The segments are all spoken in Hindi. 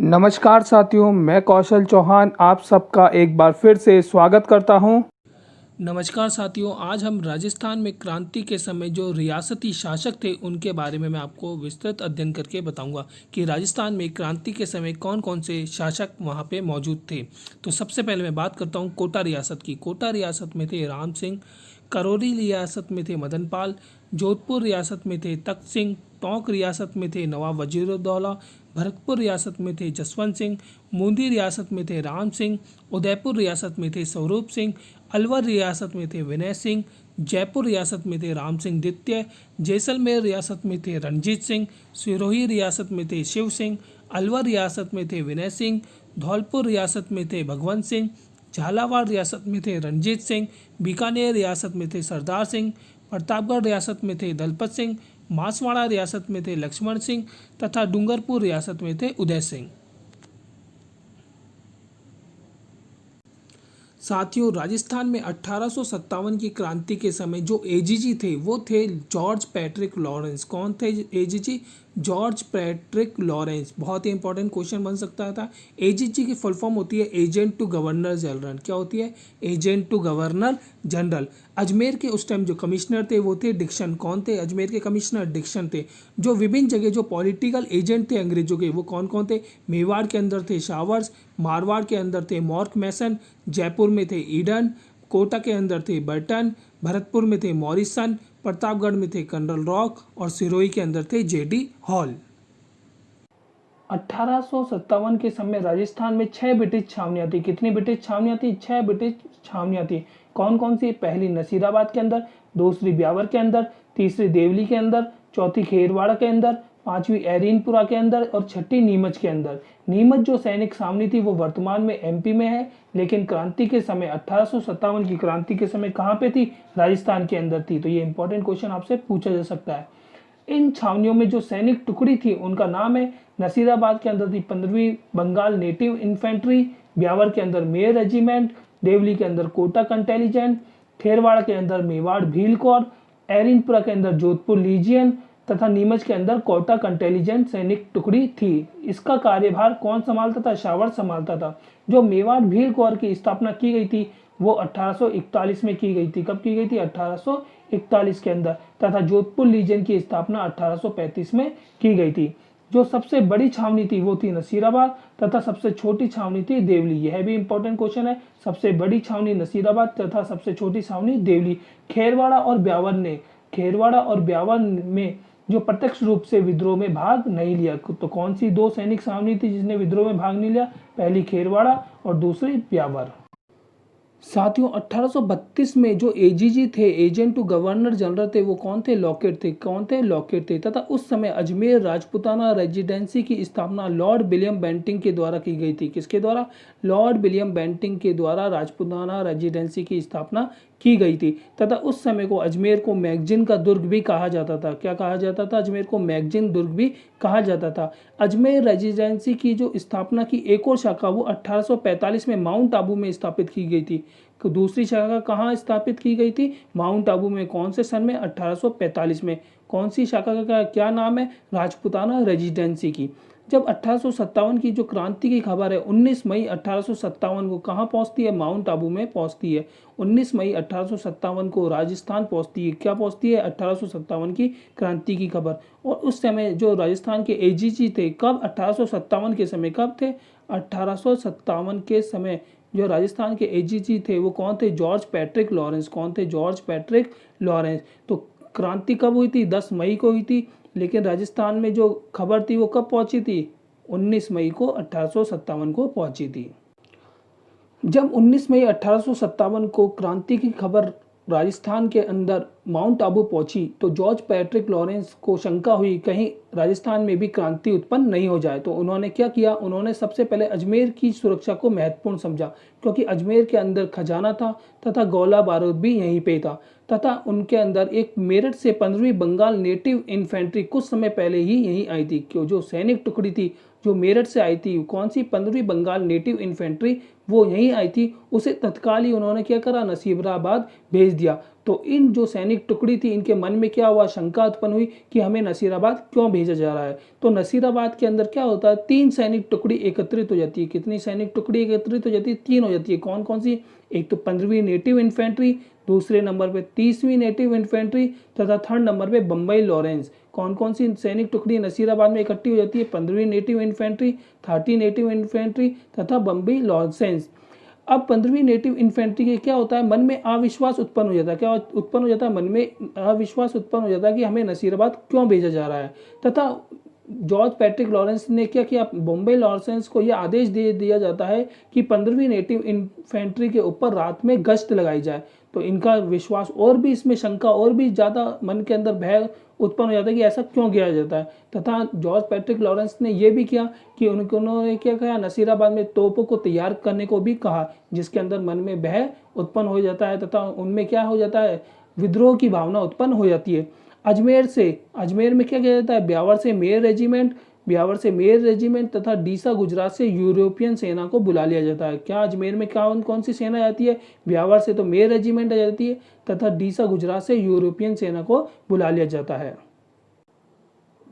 नमस्कार साथियों, मैं कौशल चौहान आप सबका एक बार फिर से स्वागत करता हूं। नमस्कार साथियों, आज हम राजस्थान में क्रांति के समय जो रियासती शासक थे उनके बारे में मैं आपको विस्तृत अध्ययन करके बताऊंगा कि राजस्थान में क्रांति के समय कौन कौन से शासक वहां पे मौजूद थे। तो सबसे पहले मैं बात करता हूं कोटा रियासत की। कोटा रियासत में थे राम सिंह, करौली रियासत में थे मदन पाल, जोधपुर रियासत में थे तख्त सिंह, टोंक रियासत में थे नवाब वजीरुद्दौला, भरतपुर रियासत में थे जसवंत सिंह, बूंदी रियासत में थे राम सिंह, उदयपुर रियासत में थे स्वरूप सिंह, अलवर रियासत में थे विनय सिंह, जयपुर रियासत में थे राम सिंह द्वितीय, जैसलमेर रियासत में थे रणजीत सिंह, सिरोही रियासत में थे शिव सिंह, अलवर रियासत में थे विनय सिंह, धौलपुर रियासत में थे भगवंत सिंह, झालावाड़ रियासत में थे रणजीत सिंह, बीकानेर रियासत में थे सरदार सिंह, प्रतापगढ़ रियासत में थे दलपत सिंह, मासवाड़ा रियासत में थे लक्ष्मण सिंह तथा डूंगरपुर रियासत में थे उदय सिंह। साथियों, राजस्थान में 1857 की क्रांति के समय जो एजीजी थे वो थे जॉर्ज पैट्रिक लॉरेंस। कौन थे एजीजी? George Patrick Lawrence. बहुत ही इंपॉर्टेंट क्वेश्चन बन सकता था। एजीजी की फुल फॉर्म होती है एजेंट टू गवर्नर जनरल। क्या होती है? Agent to governor general. Ajmer के उस टाइम जो कमिश्नर थे वो थे डिक्सन। कौन थे अजमेर के कमिश्नर? डिक्सन थे। जो विभिन्न जगह जो पॉलिटिकल एजेंट थे अंग्रेजों के वो कौन कौन थे? मेवाड़ के अंदर थे शावर्स, मारवाड़ के अंदर थे मॉर्क मैसन, जयपुर में थे ईडन, कोटा के अंदर थे बर्टन, भरतपुर में थे मॉरिसन, प्रतापगढ़ में थे कर्नल रॉक और सिरोही के अंदर थे जेडी हॉल। 1857 के समय राजस्थान में 6 ब्रिटिश छावनियां थी। कितनी ब्रिटिश छावनियां थी? 6 ब्रिटिश छावनियां थी। कौन कौन सी? पहली नसीराबाद के अंदर, दूसरी ब्यावर के अंदर, तीसरी देवली के अंदर, चौथी खेरवाड़ा के अंदर, पांचवी एरीनपुरा के अंदर और छठी नीमच के अंदर। नीमच जो सैनिक छावनी थी वो वर्तमान में एमपी में है, लेकिन क्रांति के समय 1857 की क्रांति के समय कहाँ पे थी? राजस्थान के अंदर थी। तो ये इंपॉर्टेंट क्वेश्चन आपसे पूछा जा सकता है। इन छावनियों में जो सैनिक टुकड़ी थी उनका नाम है, नसीराबाद के अंदर थी 15वीं बंगाल नेटिव इन्फेंट्री, ब्यावर के अंदर मेयर रेजिमेंट, देवली के अंदर कोटा कंटेलिजेंट, खेरवाड़ा के अंदर मेवाड़ भील कोर, एरिनपुरा के अंदर जोधपुर लीजियन तथा नीमच के अंदर कोटा कंटेलिजेंट सैनिक टुकड़ी थी। इसका कार्यभार कौन संभालता था? शावर संभालता था। जो मेवाड़ भील कोर की स्थापना की गई थी वो 1841 में की गई थी। कब की गई थी? 1841 के अंदर। तथा जोधपुर लीजन की स्थापना 1835 में की गई थी। जो सबसे बड़ी छावनी थी वो थी नसीराबाद तथा सबसे छोटी छावनी थी देवली। यह भी इंपॉर्टेंट क्वेश्चन है। सबसे बड़ी छावनी नसीराबाद तथा सबसे छोटी छावनी देवली। खेरवाड़ा और ब्यावर में जो प्रत्यक्ष रूप से विद्रोह में भाग नहीं लिया। तो कौन सी 2 सैनिक छावनी थी जिसने विद्रोह में भाग नहीं लिया? पहली खेरवाड़ा और दूसरी ब्यावर। साथियों, 1832 में जो एजीजी थे, एजेंट टू गवर्नर जनरल थे, वो कौन थे? लॉकेट थे। कौन थे? लॉकेट थे। तथा उस समय अजमेर राजपुताना रेजिडेंसी की स्थापना लॉर्ड विलियम बेंटिंग के द्वारा की गई थी। किसके द्वारा? लॉर्ड विलियम बेंटिंग के द्वारा राजपुताना रेजिडेंसी की स्थापना की गई थी। तथा उस समय को अजमेर को मैगजीन का दुर्ग भी कहा जाता था। क्या कहा जाता था? अजमेर को मैगजीन दुर्ग भी कहा जाता था। अजमेर रेजिडेंसी की जो स्थापना की एक और शाखा वो 1845 में माउंट आबू में स्थापित की गई थी। दूसरी शाखा कहाँ स्थापित की गई थी? माउंट आबू में। कौन से सन में? 1845 में। कौन सी शाखा का क्या नाम है? राजपुताना रेजिडेंसी की। जब 1857 की जो क्रांति की खबर है 19 मई 1857 को कहाँ पहुंचती है? माउंट आबू में पहुंचती है। 19 मई 1857 को राजस्थान पहुंचती है। क्या पहुंचती है? 1857 की क्रांति की खबर। और उस समय जो राजस्थान के एजीजी थे, कब? 1857 के समय। कब थे? 1857 के समय जो राजस्थान के एजीजी थे वो कौन थे? George Patrick Lawrence. कौन थे? George Patrick Lawrence. तो क्रांति कब हुई थी? 10 मई को हुई थी, लेकिन राजस्थान में जो खबर थी वो कब पहुंची थी? 19 मई को 1857 को पहुंची थी। जब 19 मई 1857 को क्रांति की खबर राजस्थान के अंदर माउंट आबू पहुंची तो जॉर्ज पैट्रिक लॉरेंस को शंका हुई कहीं राजस्थान में भी क्रांति उत्पन्न नहीं हो जाए। तो उन्होंने क्या किया? उन्होंने सबसे पहले अजमेर की सुरक्षा को महत्वपूर्ण समझा, क्योंकि अजमेर के अंदर खजाना था तथा गोला बारूद भी यहीं पे था। तथा उनके अंदर एक मेरठ से 15वीं बंगाल नेटिव इन्फेंट्री कुछ समय पहले ही यहीं आई थी। क्यों? जो सैनिक टुकड़ी थी जो मेरठ से आई थी, कौन सी? 15वीं बंगाल नेटिव इन्फेंट्री, वो यहीं आई थी। उसे तत्काल ही उन्होंने क्या करा? नसीराबाद भेज दिया। तो इन जो सैनिक टुकड़ी थी इनके मन में क्या हुआ, शंका उत्पन्न हुई कि हमें नसीराबाद क्यों भेजा जा रहा है। तो नसीराबाद के अंदर क्या होता है, 3 सैनिक टुकड़ी एकत्रित हो जाती है। कितनी सैनिक टुकड़ी एकत्रित हो जाती है, 3 हो जाती है। कौन कौन सी, एक तो 15वीं नेटिव इन्फेंट्री, दूसरे नंबर पे 30वीं नेटिव इन्फेंट्री तथा थर्ड नंबर पे बम्बई लॉरेंस। कौन कौन सी सैनिक टुकड़ी नसीराबाद में इकट्ठी हो जाती है, 15वीं नेटिव इन्फेंट्री, 30 नेटिव इन्फेंट्री तथा बम्बई लॉरेंस। अब 15वीं नेटिव इन्फेंट्री के क्या होता है, मन में अविश्वास उत्पन्न हो जाता है। क्या उत्पन्न हो जाता है, मन में अविश्वास उत्पन्न हो जाता है कि हमें नसीराबाद क्यों भेजा जा रहा है। तथा जॉर्ज पैट्रिक लॉरेंस ने क्या किया, बॉम्बे लॉरेंस को यह आदेश दे दिया जाता है कि 15वीं नेटिव इन्फेंट्री के ऊपर रात में गश्त लगाई जाए। तो इनका विश्वास और भी, इसमें शंका और भी ज़्यादा मन के अंदर भय उत्पन्न हो जाता है कि ऐसा क्यों किया जाता है। तथा जॉर्ज पैट्रिक लॉरेंस ने यह भी किया कि उन्होंने क्या कहा, नसीराबाद में तोपों को तैयार करने को भी कहा, जिसके अंदर मन में भय उत्पन्न हो जाता है तथा उनमें क्या हो जाता है, विद्रोह की भावना उत्पन्न हो जाती है। अजमेर में क्या किया जाता है, ब्यावर से मेयर रेजिमेंट तथा डीसा गुजरात से यूरोपियन सेना को बुला लिया जाता है। क्या अजमेर में कौन कौन सी सेना आती है, ब्यावर से तो मेयर रेजिमेंट आ जाती है तथा डीसा गुजरात से यूरोपियन सेना को बुला लिया जाता है।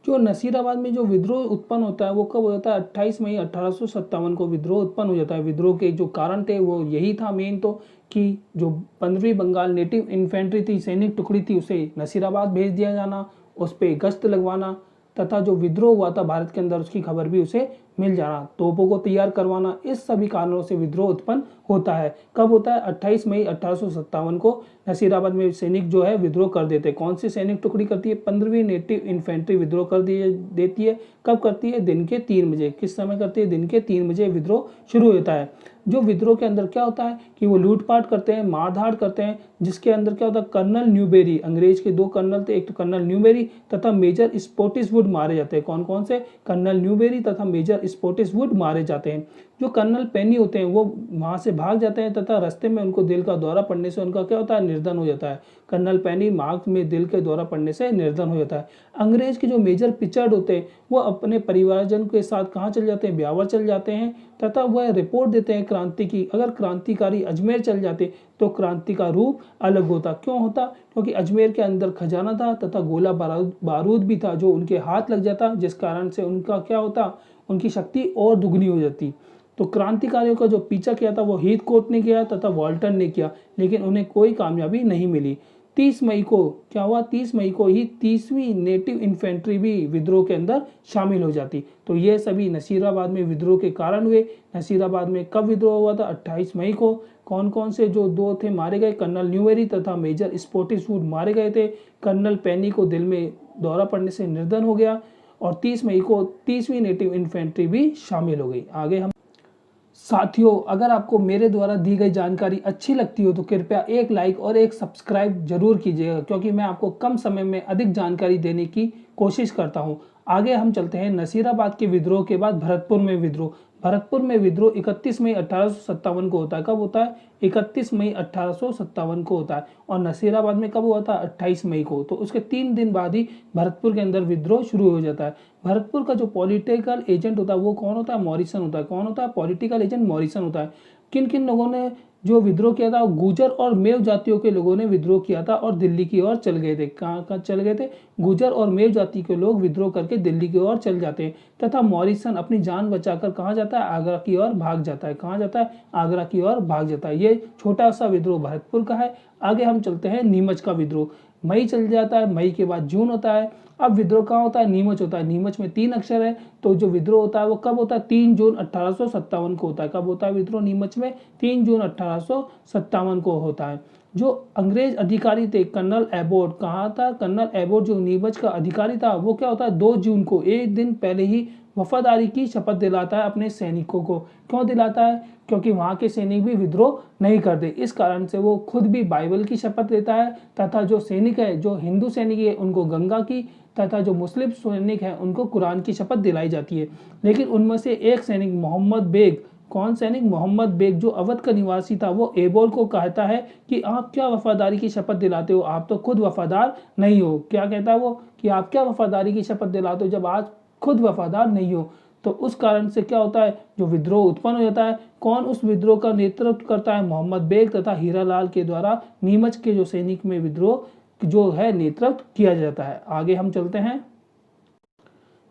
जो नसीराबाद में जो विद्रोह उत्पन्न होता है वो कब हो जाता है, 28 मई 1857 को विद्रोह उत्पन्न हो जाता है। विद्रोह के जो कारण थे वो यही था मेन, तो कि जो 15वीं बंगाल नेटिव इन्फेंट्री थी, सैनिक टुकड़ी थी, उसे नसीराबाद भेज दिया जाना, उस पर गश्त लगवाना तथा जो विद्रोह हुआ था भारत के अंदर उसकी खबर भी उसे मिल जाना, तोपों को तैयार करवाना। इस सभी कारणों से विद्रोह उत्पन्न होता है। कब होता है, 28 मई 1857 को नसीराबाद में सैनिक जो है विद्रोह कर देते हैं। कौन सी सैनिक टुकड़ी करती है, 15वीं नेटिव इन्फेंट्री विद्रोह कर देती है। कब करती है, दिन के 3 बजे। किस समय करती है, दिन के 3 बजे विद्रोह शुरू होता है। जो विद्रोह के अंदर क्या होता है कि वो लूटपाट करते हैं, मारधाड़ करते हैं, जिसके अंदर क्या होता है, कर्नल न्यूबेरी, अंग्रेज के 2 कर्नल थे, एक तो कर्नल न्यूबेरी तथा मेजर स्पोर्टिसवुड मारे जाते हैं। कौन कौन से, कर्नल न्यूबेरी तथा मेजर स्पोर्टिसवुड मारे जाते हैं। जो कर्नल पेनी होते हैं वो वहाँ से भाग जाते हैं तथा रास्ते में उनको दिल का दौरा पड़ने से उनका क्या होता है, निर्धन हो जाता है। कर्नल पेनी मार्ग में दिल के दौरा पड़ने से निर्धन हो जाता है। अंग्रेज के जो मेजर पिचर्ड होते हैं वो अपने परिवारजन के साथ कहाँ चल जाते हैं, ब्यावर चल जाते हैं तथा वह रिपोर्ट देते हैं क्रांति की। अगर क्रांतिकारी अजमेर चल जाते तो क्रांति का रूप अलग होता। क्यों होता, क्योंकि अजमेर के अंदर खजाना था तथा गोला बारूद भी था जो उनके हाथ लग जाता, जिस कारण से उनका क्या होता, उनकी शक्ति और दुगनी हो जाती। तो क्रांतिकारियों का जो पीछा किया था वो हीथकोट ने किया तथा वॉल्टर ने किया, लेकिन उन्हें कोई कामयाबी नहीं मिली। 30 मई को क्या हुआ, 30 मई को ही 30वीं नेटिव इन्फेंट्री भी विद्रोह के अंदर शामिल हो जाती। तो ये सभी नसीराबाद में विद्रोह के कारण हुए। नसीराबाद में कब विद्रोह हुआ था, 28 मई को। कौन कौन से जो 2 थे मारे गए, कर्नल न्यूवेरी तथा मेजर स्पोर्टिसवुड मारे गए थे। कर्नल पेनी को दिल में दौरा पड़ने से निर्धन हो गया और 30 मई को 30वीं नेटिव इन्फेंट्री भी शामिल हो गई। आगे हम साथियों, अगर आपको मेरे द्वारा दी गई जानकारी अच्छी लगती हो तो कृपया एक लाइक और एक सब्सक्राइब जरूर कीजिएगा, क्योंकि मैं आपको कम समय में अधिक जानकारी देने की कोशिश करता हूं। आगे हम चलते हैं नसीराबाद के विद्रोह के बाद भरतपुर में विद्रोह। भरतपुर में विद्रोह 31 मई 1857 को होता है। कब होता है, 31 मई 1857 को होता है। और नसीराबाद में कब हुआ था, 28 मई को। तो उसके 3 दिन बाद ही भरतपुर के अंदर विद्रोह शुरू हो जाता है। भरतपुर का जो पॉलिटिकल एजेंट होता है वो कौन होता है, मॉरिसन होता है। कौन होता है, पॉलिटिकल एजेंट मॉरिसन होता है। किन किन लोगों ने जो विद्रोह किया था, गुजर और मेव जातियों के लोगों ने विद्रोह किया था और दिल्ली की ओर चल गए थे। कहाँ चल गए थे, गुजर और मेव जाति के लोग विद्रोह करके दिल्ली की ओर चल जाते हैं तथा मॉरिसन अपनी जान बचाकर कहाँ जाता है, आगरा की ओर भाग जाता है। कहाँ जाता है, आगरा की ओर भाग जाता है। ये छोटा सा विद्रोह भरतपुर का है। आगे हम चलते हैं नीमच का विद्रोह। मई चल जाता है, मई के बाद जून होता है। अब विद्रोह कहाँ होता है, नीमच होता है। नीमच में 3 अक्षर है, तो जो विद्रोह होता है वो कब होता है, 3 जून 1857 को होता है। कब होता है विद्रोह नीमच में, 3 जून 1857 को होता है। जो अंग्रेज अधिकारी थे, कर्नल एबोट, कहाँ था, कर्नल एबोट जो नीमच का अधिकारी था, वो क्या होता है, 2 जून को, एक दिन पहले ही वफादारी की शपथ दिलाता है अपने सैनिकों को। क्यों दिलाता है, क्योंकि वहाँ के सैनिक भी विद्रोह नहीं करते। इस कारण से वो खुद भी बाइबल की शपथ लेता है तथा जो सैनिक है, जो हिंदू सैनिक है, उनको गंगा की तथा जो मुस्लिम सैनिक है उनको कुरान की शपथ दिलाई जाती है। लेकिन उनमें से एक सैनिक मोहम्मद बेग, कौन सैनिक, मोहम्मद बेग, जो अवध का निवासी था, वो एबोल को कहता है कि आप क्या वफादारी की शपथ दिलाते हो, आप तो खुद वफादार नहीं हो। क्या कहता है वो, कि आप क्या वफादारी की शपथ दिलाते हो जब आज खुद वफादार नहीं हो। तो उस कारण से क्या होता है, जो विद्रोह उत्पन्न हो जाता है। कौन उस विद्रोह का नेतृत्व करता है, मोहम्मद बेग तथा हीरालाल के द्वारा नीमच के जो सैनिक में विद्रोह जो है नेतृत्व किया जाता है। आगे हम चलते हैं।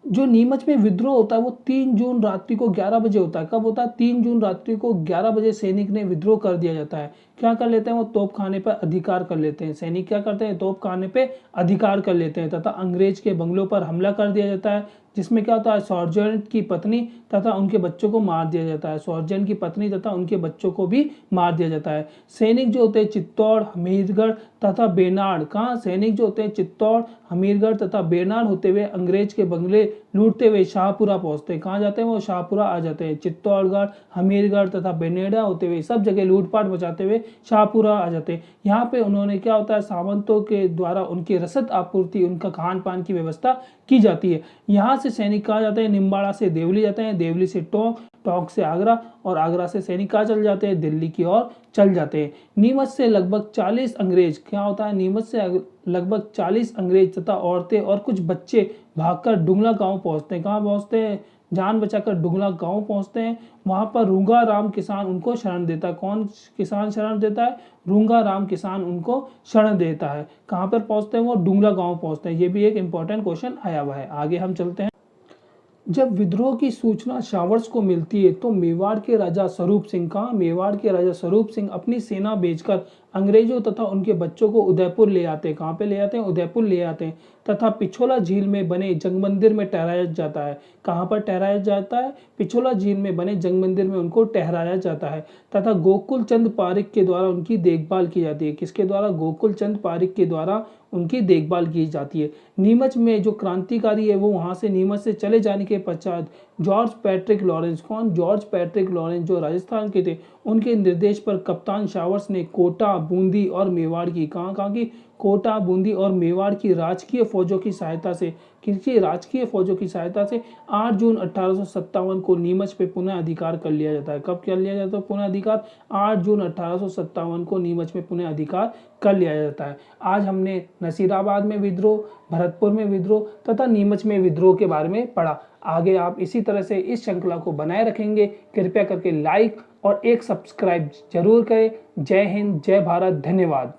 जो नीमच में विद्रोह होता है वो 3 जून रात्रि को 11 बजे होता है। कब होता है, 3 जून रात्रि को 11 बजे सैनिक ने विद्रोह कर दिया जाता है। क्या कर लेते हैं, वो तोप खाने पर अधिकार कर लेते हैं। सैनिक क्या करते हैं, तोप खाने पे अधिकार कर लेते हैं तथा अंग्रेज के बंगलों पर हमला कर दिया जाता है, जिसमें क्या होता है, सार्जेंट की पत्नी तथा उनके बच्चों को मार दिया जाता है। सार्जेंट की पत्नी तथा उनके बच्चों को भी मार दिया जाता है। सैनिक जो होते हैं चित्तौड़, हमीरगढ़ तथा बेनाड, कहाँ सैनिक जो होते हैं चित्तौड़, हमीरगढ़ तथा बेनाड होते हुए अंग्रेज के बंगले लूटते हुए शाहपुरा पहुंचते हैं। कहाँ जाते हैं, वो शाहपुरा आ जाते हैं। चित्तौड़गढ़, हमीरगढ़ तथा बेनेडा होते हुए सब जगह लूटपाट मचाते हुए शाहपुरा आ जाते हैं। यहाँ पे उन्होंने क्या होता है, सामंतों के द्वारा उनकी रसद आपूर्ति, उनका खान पान की व्यवस्था की जाती है। यहाँ से सैनिक कहाँ जाते हैं, निम्बाड़ा से देवली जाते हैं, देवली से टोंक, टोंक से आगरा और आगरा से सैनिक कहाँ चल जाते हैं, दिल्ली की ओर चल जाते हैं। नीमच से लगभग 40 अंग्रेज, क्या होता है, नीमच से लगभग 40 अंग्रेज तथा औरतें और कुछ बच्चे भागकर डुंगला गांव पहुंचते हैं। कहाँ पहुंचते हैं, जान बचाकर डुंगला गांव पहुंचते हैं। वहां पर रूंगा राम किसान उनको शरण देता है। कौन किसान शरण देता है, रूंगा राम किसान उनको शरण देता है। कहाँ पर पहुंचते हैं, वो डुंगला गांव पहुंचते हैं। ये भी एक इंपॉर्टेंट क्वेश्चन आया हुआ है। आगे हम चलते हैं। जब विद्रोह की सूचना शावर्स को मिलती है तो मेवाड़ के राजा स्वरूप सिंह, का मेवाड़ के राजा स्वरूप सिंह अपनी सेना भेजकर अंग्रेजों तथा उनके बच्चों को उदयपुर ले आते हैं। कहाँ पे ले आते हैं, उदयपुर ले आते हैं तथा पिछोला झील में बने जंग मंदिर में ठहराया जाता है। कहाँ पर ठहराया जाता है, पिछोला झील में बने जंग मंदिर में उनको ठहराया जाता है तथा गोकुल चंद पारिक के द्वारा उनकी देखभाल की जाती है। किसके द्वारा, गोकुल चंद पारिक के द्वारा उनकी देखभाल की जाती है। नीमच में जो क्रांतिकारी है वो वहां से नीमच से चले जाने के पश्चात जॉर्ज पैट्रिक लॉरेंस, कौन, जॉर्ज पैट्रिक लॉरेंस जो राजस्थान के थे, उनके निर्देश पर कप्तान शावर्स ने कोटा, बूंदी और मेवाड़ की, कहाँ की, कोटा, बूंदी और मेवाड़ की राजकीय फौजों की सहायता से, किसी राजकीय फौजों की सहायता से 8 जून 1857 को नीमच पे पुनः अधिकार कर लिया जाता है। कब कर लिया जाता है पुनः अधिकार, 8 जून 1857 को नीमच में पुनः अधिकार कर लिया जाता है। आज हमने नसीराबाद में विद्रोह, भरतपुर में विद्रोह तथा नीमच में विद्रोह के बारे में पढ़ा। आगे आप इसी तरह से इस श्रृंखला को बनाए रखेंगे। कृपया करके लाइक और एक सब्सक्राइब जरूर करें। जय हिंद, जय भारत, धन्यवाद।